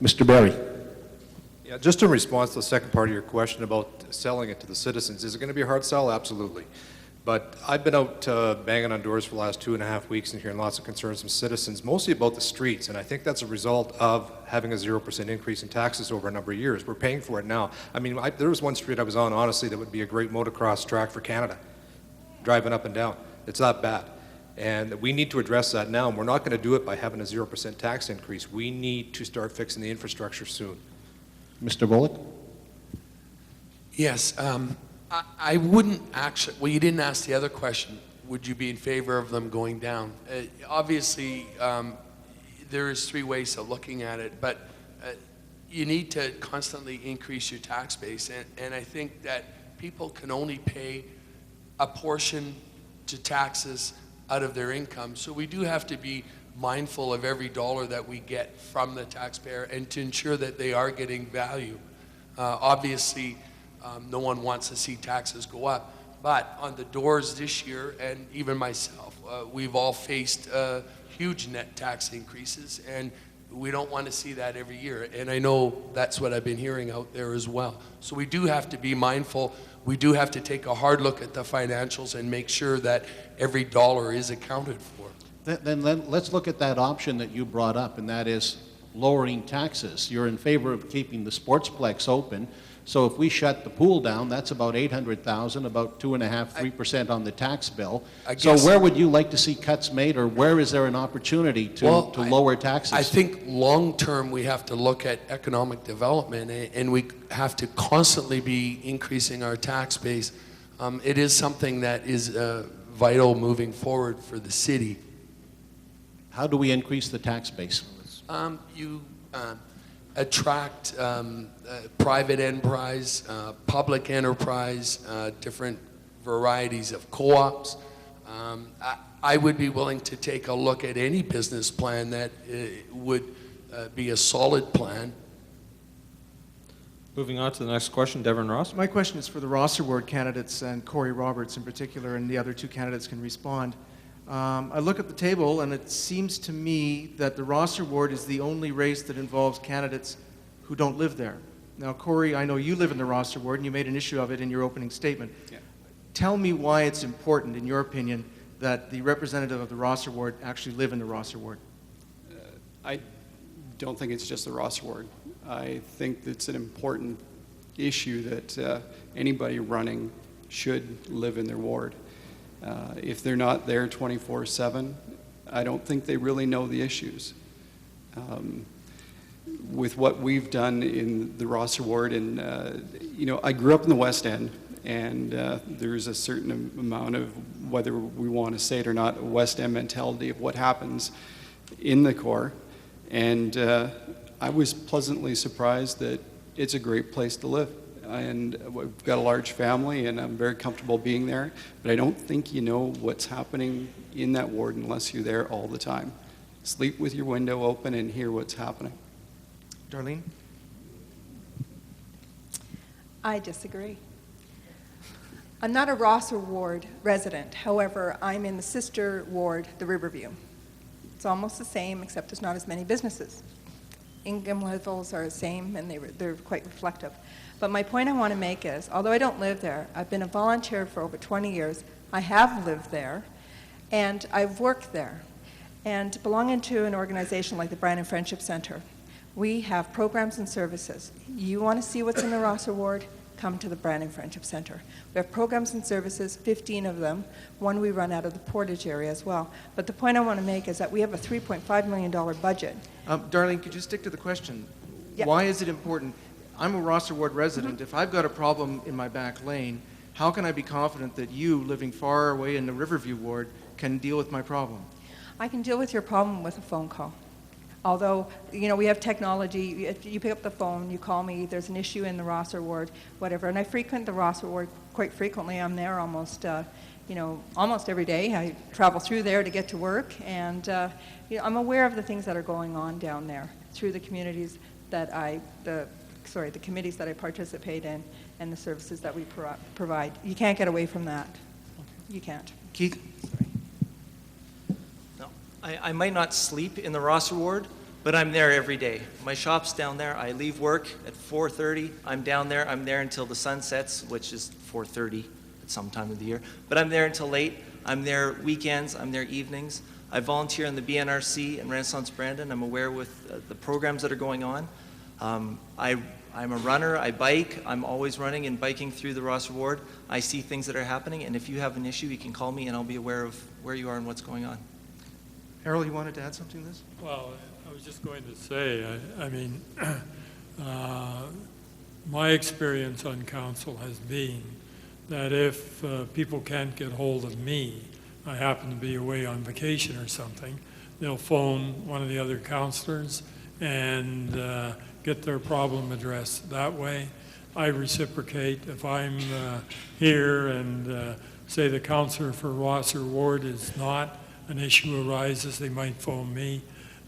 Mr. Barry. Yeah, just in response to the second part of your question about selling it to the citizens, is it going to be a hard sell? Absolutely. But I've been out banging on doors for the last 2.5 weeks and hearing lots of concerns from citizens, mostly about the streets, and I think that's a result of having a 0% increase in taxes over a number of years. We're paying for it now. I mean, there was one street I was on, honestly, that would be a great motocross track for Canada, driving up and down. It's that bad. And we need to address that now, and we're not going to do it by having a 0% tax increase. We need to start fixing the infrastructure soon. Mr. Bullock? Yes, I wouldn't actually, well, you didn't ask the other question. Would you be in favor of them going down? Obviously, there is 3 ways of looking at it, but you need to constantly increase your tax base. And I think that people can only pay a portion to taxes out of their income. So we do have to be mindful of every dollar that we get from the taxpayer and to ensure that they are getting value. Obviously, no one wants to see taxes go up, but on the doors this year, and even myself, we've all faced huge net tax increases, and we don't want to see that every year. And I know that's what I've been hearing out there as well. So we do have to be mindful. We do have to take a hard look at the financials and make sure that every dollar is accounted for. Then let's look at that option that you brought up, and that is lowering taxes. You're in favor of keeping the sportsplex open. So if we shut the pool down, that's about $800,000, about 2.5–3% on the tax bill. So where would you like to see cuts made, or where is there an opportunity to lower taxes? I think long term we have to look at economic development, and we have to constantly be increasing our tax base. It is something that is vital moving forward for the city. How do we increase the tax base? You attract private enterprise, public enterprise, different varieties of co-ops. I would be willing to take a look at any business plan that would be a solid plan. Moving on to the next question, Devon Ross. My question is for the Rosser Ward candidates, and Corey Roberts in particular, and the other 2 candidates can respond. I look at the table, and it seems to me that the Rosser Ward is the only race that involves candidates who don't live there. Now, Corey, I know you live in the Rosser Ward, and you made an issue of it in your opening statement. Yeah. Tell me why it's important, in your opinion, that the representative of the Rosser Ward actually live in the Rosser Ward. I don't think it's just the Rosser Ward. I think it's an important issue that anybody running should live in their ward. If they're not there 24/7, I don't think they really know the issues. With what we've done in the Rosser Ward, and I grew up in the West End, and there's a certain amount of, whether we want to say it or not, a West End mentality of what happens in the core. And I was pleasantly surprised that it's a great place to live. And we've got a large family, and I'm very comfortable being there, but I don't think you know what's happening in that ward unless you're there all the time. Sleep with your window open and hear what's happening. Darlene? I disagree. I'm not a Rosser Ward resident. However, I'm in the sister ward, the Riverview. It's almost the same, except there's not as many businesses. Income levels are the same, and they're quite reflective. But my point I want to make is, although I don't live there, I've been a volunteer for over 20 years. I have lived there, and I've worked there. And belonging to an organization like the Brandon Friendship Center, we have programs and services. You want to see what's in the Rosser Ward? Come to the Brandon Friendship Center. We have programs and services, 15 of them. One we run out of the Portage area as well. But the point I want to make is that we have a $3.5 million budget. Darlene, could you stick to the question? Yeah. Why is it important? I'm a Rosser Ward resident. If I've got a problem in my back lane, how can I be confident that you, living far away in the Riverview Ward, can deal with my problem? I can deal with your problem with a phone call. Although, we have technology. You pick up the phone, you call me, there's an issue in the Rosser Ward, whatever. And I frequent the Rosser Ward quite frequently. I'm there almost every day. I travel through there to get to work. And I'm aware of the things that are going on down there through the communities that the committees that I participate in and the services that we provide. You can't get away from that. You can't. Keith? Sorry. No, I might not sleep in the Rosser Ward, but I'm there every day. My shop's down there. I leave work at 4:30. I'm down there. I'm there until the sun sets, which is 4:30 at some time of the year. But I'm there until late. I'm there weekends. I'm there evenings. I volunteer in the BNRC and Renaissance Brandon. I'm aware with the programs that are going on. I'm a runner. I bike. I'm always running and biking through the Ross Ward. I see things that are happening, and if you have an issue, you can call me, and I'll be aware of where you are and what's going on. Errol, you wanted to add something to this? Well, I was just going to say, I mean, my experience on council has been that if people can't get hold of me, I happen to be away on vacation or something, they'll phone one of the other councillors and get their problem addressed that way. I reciprocate. If I'm here and say the councillor for Rosser Ward is not, an issue arises, they might phone me.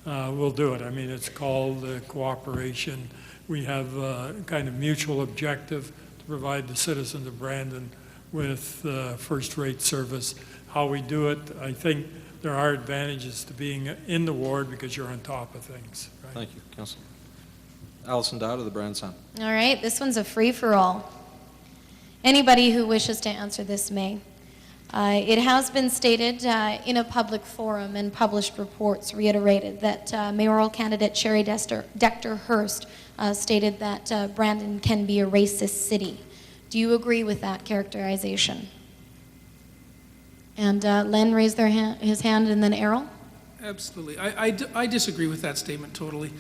We'll do it. I mean, it's called cooperation. We have a kind of mutual objective to provide the citizens of Brandon with first-rate service. How we do it, I think there are advantages to being in the ward because you're on top of things. Right? Thank you, Councillor. Alison Dowd of the Brandon Sun. All right, this one's a free-for-all. Anybody who wishes to answer this may. It has been stated in a public forum and published reports reiterated that mayoral candidate Sherry Dexter Hurst stated that Brandon can be a racist city. Do you agree with that characterization? And Len raised his hand, and then Errol. Absolutely, I disagree with that statement totally.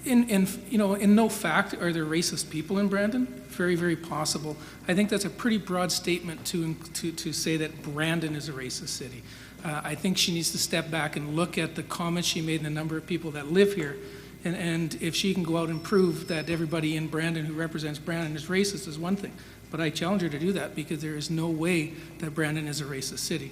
In no fact are there racist people in Brandon. Very, very possible. I think that's a pretty broad statement to say that Brandon is a racist city. I think she needs to step back and look at the comments she made and the number of people that live here. And if she can go out and prove that everybody in Brandon who represents Brandon is racist is one thing. But I challenge her to do that because there is no way that Brandon is a racist city.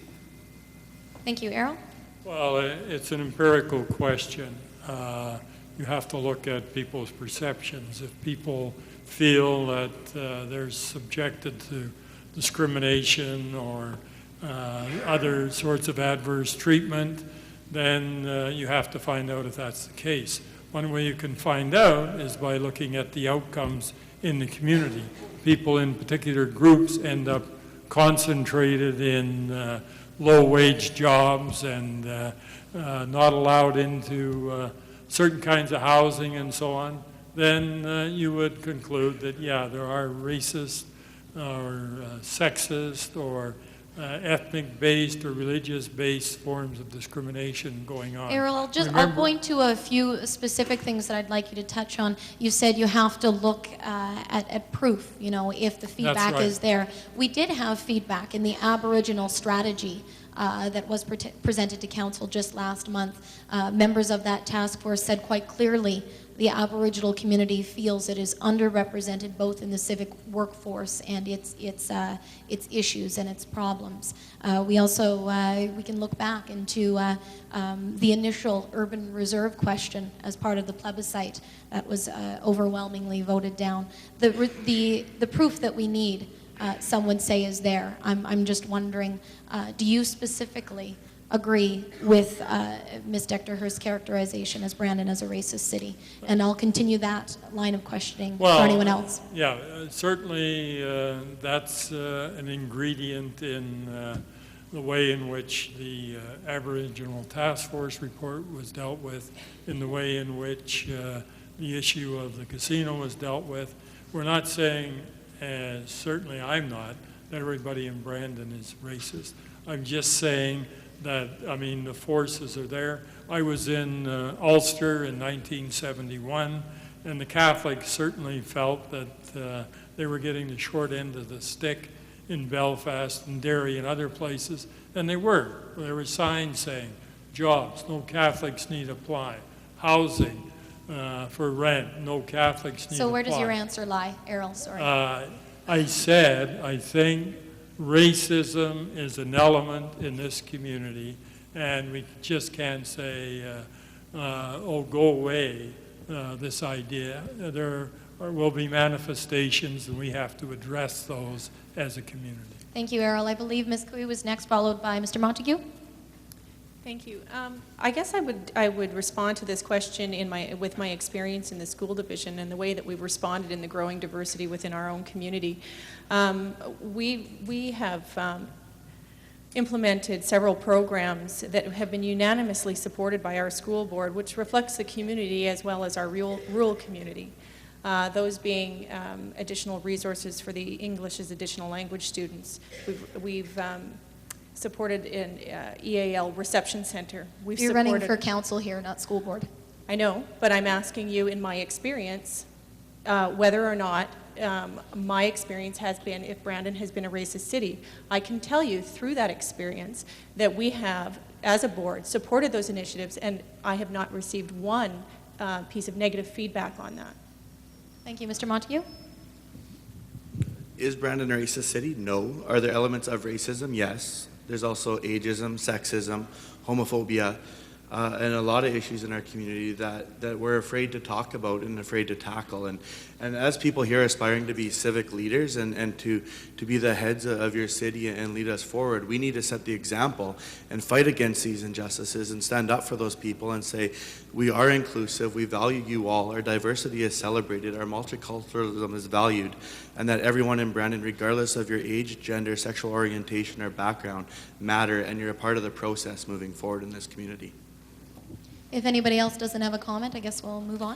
Thank you. Errol? Well, it's an empirical question. You have to look at people's perceptions. If people feel that they're subjected to discrimination or other sorts of adverse treatment, then you have to find out if that's the case. One way you can find out is by looking at the outcomes in the community. People in particular groups end up concentrated in low-wage jobs and not allowed into certain kinds of housing and so on, then you would conclude that, yeah, there are racist or sexist or ethnic-based or religious-based forms of discrimination going on. Errol, I'll point to a few specific things that I'd like you to touch on. You said you have to look at proof, you know, if the feedback is there. We did have feedback in the Aboriginal strategy that was presented to council just last month. Members of that task force said quite clearly the Aboriginal community feels it is underrepresented both in the civic workforce and its issues and its problems. We also we can look back into the initial urban reserve question as part of the plebiscite that was overwhelmingly voted down. The proof that we need, some would say, is there. I'm just wondering, do you specifically agree with Ms. Dexter-Hurst's characterization as Brandon as a racist city? And I'll continue that line of questioning for anyone else. Yeah, certainly that's an ingredient in the way in which the Aboriginal Task Force report was dealt with, in the way in which the issue of the casino was dealt with. We're not saying, certainly I'm not, that everybody in Brandon is racist. I'm just saying that, I mean, the forces are there. I was in Ulster in 1971, and the Catholics certainly felt that they were getting the short end of the stick in Belfast and Derry and other places, and they were. There were signs saying, jobs, no Catholics need apply. Housing for rent, no Catholics need apply. So where does your answer lie, Errol? Sorry. I said, I think racism is an element in this community, and we just can't say, oh, go away, this idea. There will be manifestations, and we have to address those as a community. Thank you, Errol. I believe Ms. Cooey was next, followed by Mr. Montague. Thank you. I guess I would respond to this question with my experience in the school division and the way that we've responded in the growing diversity within our own community. We have implemented several programs that have been unanimously supported by our school board, which reflects the community as well as our rural community. Those being additional resources for the English as additional language students. We've supported an EAL reception center. You're running for council here, not school board. I know, but I'm asking you, in my experience, whether or not my experience has been, if Brandon has been a racist city. I can tell you through that experience that we have, as a board, supported those initiatives, and I have not received one piece of negative feedback on that. Thank you. Mr. Montague? Is Brandon a racist city? No. Are there elements of racism? Yes. There's also ageism, sexism, homophobia, and a lot of issues in our community that we're afraid to talk about and afraid to tackle. And as people here aspiring to be civic leaders and to be the heads of your city and lead us forward, we need to set the example and fight against these injustices and stand up for those people and say, we are inclusive, we value you all, our diversity is celebrated, our multiculturalism is valued, and that everyone in Brandon, regardless of your age, gender, sexual orientation, or background, matter, and you're a part of the process moving forward in this community. If anybody else doesn't have a comment, I guess we'll move on.